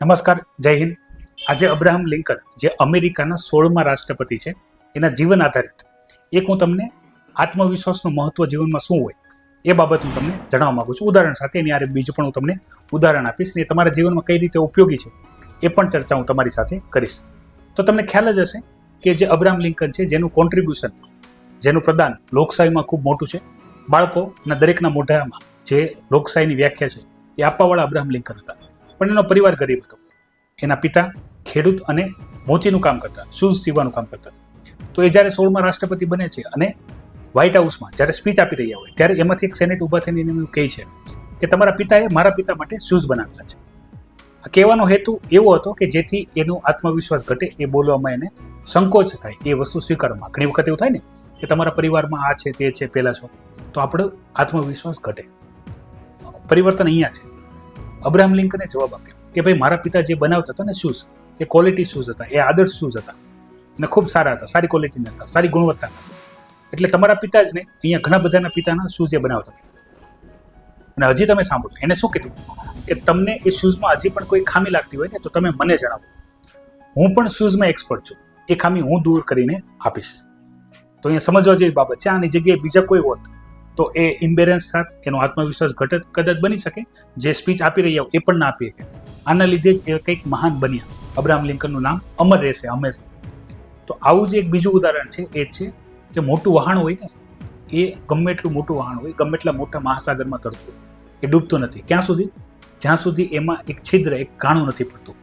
નમસ્કાર, જય હિન્દ. આજે અબ્રાહમ લિંકન, જે અમેરિકાના 16મા રાષ્ટ્રપતિ છે, એના જીવન આધારિત એક હું તમને આત્મવિશ્વાસનું મહત્વ જીવનમાં શું હોય એ બાબત હું તમને જણાવવા માંગુ છું. ઉદાહરણ સાથે એની આરે બીજું પણ હું તમને ઉદાહરણ આપીશ ને તમારા જીવનમાં કઈ રીતે ઉપયોગી છે એ પણ ચર્ચા હું તમારી સાથે કરીશ. તો તમને ખ્યાલ જ હશે કે જે અબ્રાહમ લિંકન છે, જેનું કોન્ટ્રીબ્યુશન, જેનું પ્રદાન લોકશાહીમાં ખૂબ મોટું છે. બાળકોના દરેકના મોઢામાં જે લોકશાહીની વ્યાખ્યા છે એ આપવાવાળા અબ્રાહમ લિંકન હતા. પણ એનો પરિવાર ગરીબ હતો. એના પિતા ખેડૂત અને મોચીનું કામ કરતા, શૂઝ સીવવાનું કામ કરતા. તો એ જ્યારે 16મા રાષ્ટ્રપતિ બને છે અને વ્હાઇટ હાઉસમાં જ્યારે સ્પીચ આપી રહ્યા હોય ત્યારે એમાંથી એક સેનેટ ઊભા થઈને એને એવું કહે છે કે તમારા પિતાએ મારા પિતા માટે શૂઝ બનાવેલા છે. આ કહેવાનો હેતુ એવો હતો કે જેથી એનો આત્મવિશ્વાસ ઘટે, એ બોલવામાં એને સંકોચ થાય, એ વસ્તુ સ્વીકારવામાં. ઘણી વખત એવું થાય ને કે તમારા પરિવારમાં આ છે તે છે પહેલા છો, તો આપણો આત્મવિશ્વાસ ઘટે. પરિવર્તન અહીંયા છે. અબ્રાહમ લિંકને જવાબ આપ્યો કે ભાઈ, મારા પિતા જે બનાવતા હતા ને શૂઝ, એ ક્વોલિટી શૂઝ હતા, એ આદર્શ શૂઝ હતા અને ખૂબ સારા હતા, સારી ક્વોલિટીના હતા, સારી ગુણવત્તાના. એટલે તમારા પિતા જ ને અહીંયા ઘણા બધાના પિતાના શૂઝ એ બનાવતા હતા. અને હજી તમે સાંભળો, એને શું કીધું કે તમને એ શૂઝમાં હજી પણ કોઈ ખામી લાગતી હોય ને તો તમે મને જણાવો, હું પણ શૂઝમાં એક્સપર્ટ છું, એ ખામી હું દૂર કરીને આપીશ. તો અહીંયા સમજવા જેવી બાબત છે. આની જગ્યાએ બીજા કોઈ હોત તો એ ઇમ્બેરેન્સ સાથે એનો આત્મવિશ્વાસ ઘટત કદાચ બની શકે, જે સ્પીચ આપી રહ્યા હોય એ પણ ના આપી શકે. આના લીધે જ એ કંઈક મહાન બન્યા. અબ્રાહમ લિંકનનું નામ અમર રહેશે હંમેશા. તો આવું જ એક બીજું ઉદાહરણ છે, એ છે કે મોટું વહાણ હોય ને, એ ગમે એટલું મોટું વહાણ હોય, ગમે એટલા મોટા મહાસાગરમાં તરતું, એ ડૂબતું નથી. ક્યાં સુધી? જ્યાં સુધી એમાં એક છિદ્ર, એક ગાણું નથી પડતું,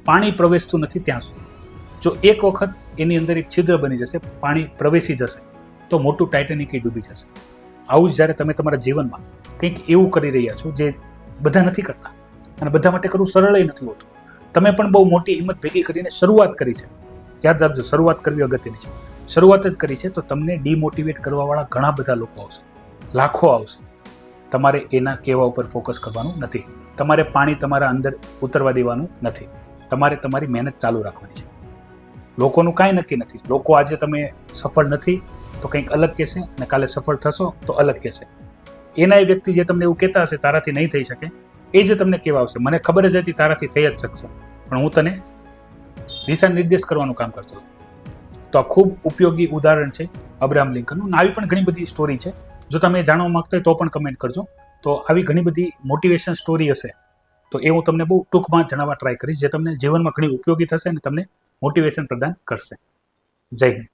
પાણી પ્રવેશતું નથી ત્યાં સુધી. જો એક વખત એની અંદર એક છિદ્ર બની જશે, પાણી પ્રવેશી જશે, તો મોટું ટાઇટેનિક એ ડૂબી જશે. આવું જ જ્યારે તમે તમારા જીવનમાં કંઈક એવું કરી રહ્યા છો જે બધા નથી કરતા, અને બધા માટે કરવું સરળ નથી હોતું. તમે પણ બહુ મોટી હિંમત ભેગી કરીને શરૂઆત કરી છે. યાદ રાખજો, શરૂઆત કરવી અગત્યની છે. શરૂઆત જ કરી છે તો તમને ડિમોટિવેટ કરવાવાળા ઘણા બધા લોકો આવશે, લાખો આવશે. તમારે એના કહેવા ઉપર ફોકસ કરવાનું નથી. તમારે પાણી તમારા અંદર ઉતરવા દેવાનું નથી. તમારે તમારી મહેનત ચાલુ રાખવાની છે. લોકોનું કાંઈ નક્કી નથી. લોકો આજે તમે સફળ નથી તો કંઈક અલગ કહેશે, અને કાલે સફળ થશો તો અલગ કહેશે. એના એ વ્યક્તિ જે તમને એવું કહેતા હશે તારાથી નહીં થઈ શકે, એ જે તમને કહેવા આવશે, મને ખબર જ હતી તારાથી થઈ જ શકશે, પણ હું તને દિશા નિર્દેશ કરવાનું કામ કરતો. તો આ ખૂબ ઉપયોગી ઉદાહરણ છે અબ્રાહમ લિંકનનું. આવી પણ ઘણી બધી સ્ટોરી છે. જો તમે જાણવા માંગતા હોય તો પણ કમેન્ટ કરજો. તો આવી ઘણી બધી મોટિવેશન સ્ટોરી હશે તો એ હું તમને બહુ ટૂંકમાં જણાવવા ટ્રાય કરીશ, જે તમને જીવનમાં ઘણી ઉપયોગી થશે અને તમને મોટિવેશન પ્રદાન કરશે. જય હિન્દ.